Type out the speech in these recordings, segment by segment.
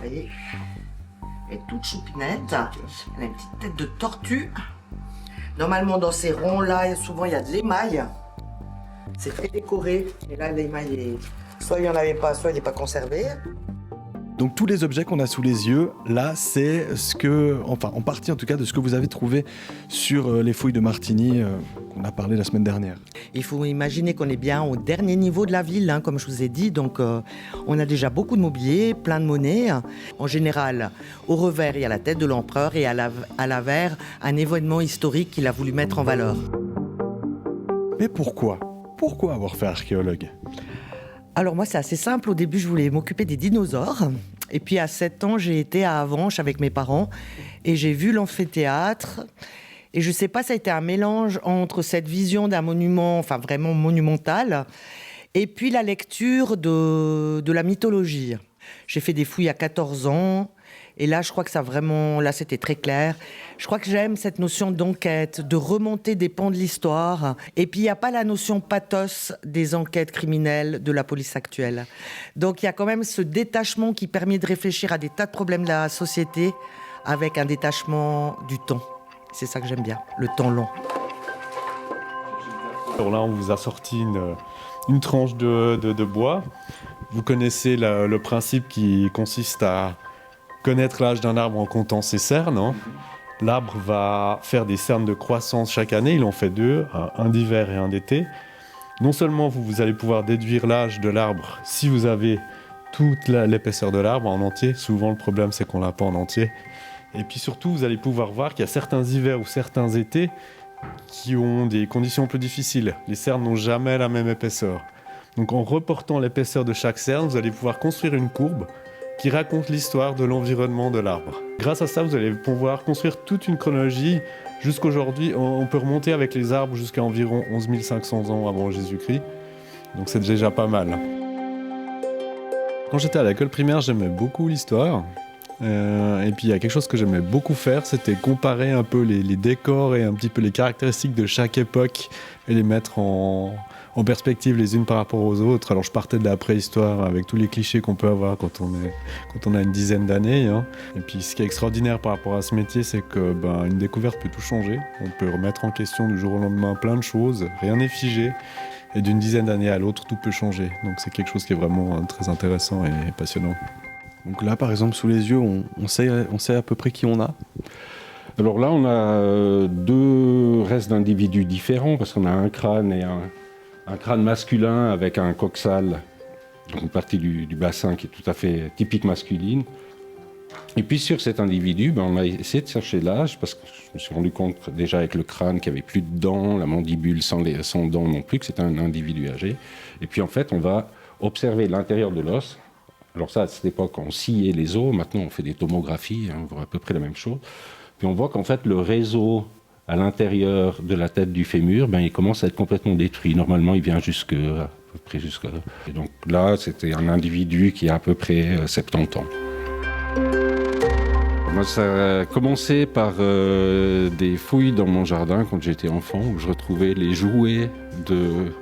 Vous voyez, elle est toute choupinette. Elle a une petite tête de tortue. Normalement, dans ces ronds-là, souvent, il y a de l'émail. C'est très décoré. Et là, l'émail est... soit il n'y en avait pas, soit il n'est pas conservé. Donc tous les objets qu'on a sous les yeux, là, c'est ce que, enfin en partie en tout cas, de ce que vous avez trouvé sur les fouilles de Martigny qu'on a parlé la semaine dernière. Il faut imaginer qu'on est bien au dernier niveau de la ville, comme je vous ai dit. Donc on a déjà beaucoup de mobilier, plein de monnaie. En général, au revers, il y a la tête de l'empereur et à l'avers, un événement historique qu'il a voulu mettre en valeur. Mais pourquoi ? Pourquoi avoir fait archéologue ? Alors moi, c'est assez simple. Au début, je voulais m'occuper des dinosaures. Et puis à 7 ans, j'ai été à Avenches avec mes parents et j'ai vu l'amphithéâtre. Et je sais pas, ça a été un mélange entre cette vision d'un monument, enfin vraiment monumental, et puis la lecture de la mythologie. J'ai fait des fouilles à 14 ans. Et là, je crois que ça vraiment, là, c'était très clair. Je crois que j'aime cette notion d'enquête, de remonter des pans de l'histoire. Et puis, il n'y a pas la notion pathos des enquêtes criminelles de la police actuelle. Donc, il y a quand même ce détachement qui permet de réfléchir à des tas de problèmes de la société avec un détachement du temps. C'est ça que j'aime bien, le temps long. Alors là, on vous a sorti une tranche de bois. Vous connaissez le principe qui consiste à connaître l'âge d'un arbre en comptant ses cernes. Hein. L'arbre va faire des cernes de croissance chaque année, il en fait 2, un d'hiver et un d'été. Non seulement vous allez pouvoir déduire l'âge de l'arbre si vous avez toute l'épaisseur de l'arbre en entier. Souvent le problème c'est qu'on l'a pas en entier. Et puis surtout vous allez pouvoir voir qu'il y a certains hivers ou certains étés qui ont des conditions plus difficiles. Les cernes n'ont jamais la même épaisseur. Donc en reportant l'épaisseur de chaque cerne, vous allez pouvoir construire une courbe qui raconte l'histoire de l'environnement de l'arbre. Grâce à ça, vous allez pouvoir construire toute une chronologie. Jusqu'aujourd'hui, on peut remonter avec les arbres jusqu'à environ 11 500 ans avant Jésus-Christ. Donc c'est déjà pas mal. Quand j'étais à l'école primaire, j'aimais beaucoup l'histoire. Et puis il y a quelque chose que j'aimais beaucoup faire, c'était comparer un peu les décors et un petit peu les caractéristiques de chaque époque et les mettre en perspective les unes par rapport aux autres. Alors je partais de la préhistoire avec tous les clichés qu'on peut avoir quand on a une dizaine d'années. Hein. Et puis ce qui est extraordinaire par rapport à ce métier, c'est que une découverte peut tout changer. On peut remettre en question du jour au lendemain plein de choses, rien n'est figé. Et d'une dizaine d'années à l'autre, tout peut changer. Donc c'est quelque chose qui est vraiment très intéressant et passionnant. Donc là, par exemple, sous les yeux, on sait à peu près qui on a. Alors là, on a 2 restes d'individus différents, parce qu'on a un crâne et un crâne masculin avec un coxal, donc une partie du bassin qui est tout à fait typique masculine. Et puis sur cet individu, on a essayé de chercher l'âge, parce que je me suis rendu compte déjà avec le crâne qu'il n'y avait plus de dents, la mandibule sans dents non plus, que c'était un individu âgé. Et puis en fait, on va observer l'intérieur de l'os. Alors ça, à cette époque, on sciait les os. Maintenant, on fait des tomographies, on voit à peu près la même chose. Puis on voit qu'en fait, le réseau à l'intérieur de la tête du fémur, il commence à être complètement détruit. Normalement, il vient à peu près jusque... Et donc là, c'était un individu qui a à peu près 70 ans. Moi, ça a commencé par des fouilles dans mon jardin quand j'étais enfant, où je retrouvais les jouets de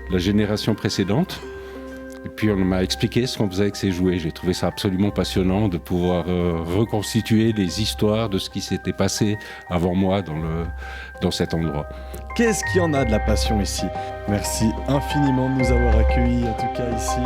la génération précédente. Et puis on m'a expliqué ce qu'on faisait avec ces jouets. J'ai trouvé ça absolument passionnant de pouvoir reconstituer les histoires de ce qui s'était passé avant moi dans cet endroit. Qu'est-ce qu'il y en a de la passion ici ? Merci infiniment de nous avoir accueillis, en tout cas ici.